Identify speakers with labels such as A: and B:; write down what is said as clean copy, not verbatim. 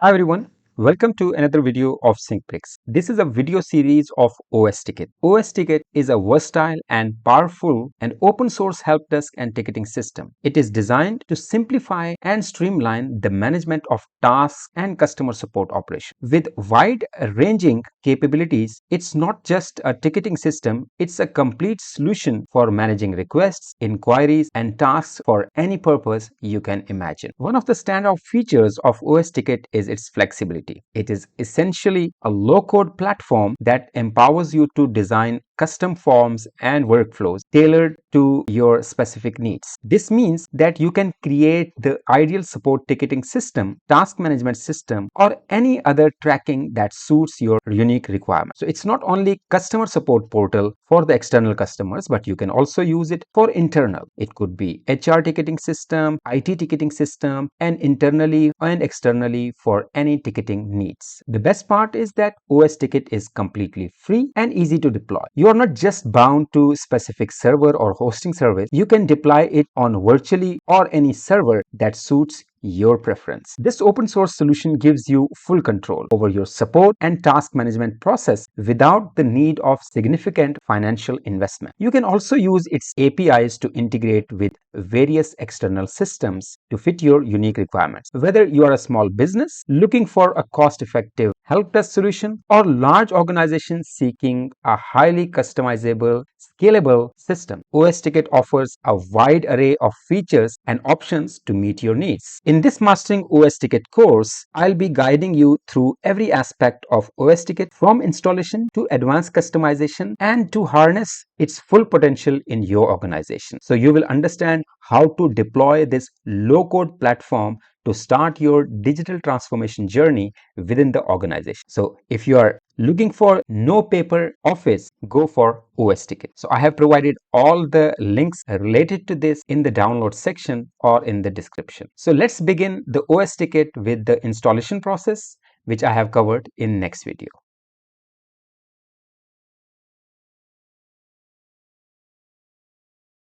A: Hi everyone, welcome to another video of SyncBricks. This is a video series of osTicket. osTicket is a versatile and powerful and open source help desk and ticketing system. It is designed to simplify and streamline the management of tasks and customer support operations. With wide ranging capabilities, it's not just a ticketing system, it's a complete solution for managing requests, inquiries, and tasks for any purpose you can imagine. One of the standout features of osTicket is its flexibility. It is essentially a low-code platform that empowers you to design custom forms and workflows tailored to your specific needs. This means that you can create the ideal support ticketing system, task management system, or any other tracking that suits your unique requirements. So it's not only customer support portal for the external customers, but you can also use it for internal. It could be HR ticketing system, IT ticketing system, and internally and externally for any ticketing needs. The best part is that osTicket is completely free and easy to deploy. You are not just bound to specific server or hosting service. You can deploy it on virtually or any server that suits your preference. This open source solution gives you full control over your support and task management process without the need of significant financial investment. You can also use its APIs to integrate with various external systems to fit your unique requirements. Whether you are a small business looking for a cost-effective help desk solution or large organizations seeking a highly customizable, scalable system, osTicket offers a wide array of features and options to meet your needs. In this Mastering osTicket course, I'll be guiding you through every aspect of osTicket from installation to advanced customization and to harness its full potential in your organization. So you will understand how to deploy this low-code platform to start your digital transformation journey within the organization. So if you are looking for no paper office, go for osTicket. So I have provided all the links related to this in the download section or in the description. So let's begin the osTicket with the installation process, which I have covered in next video.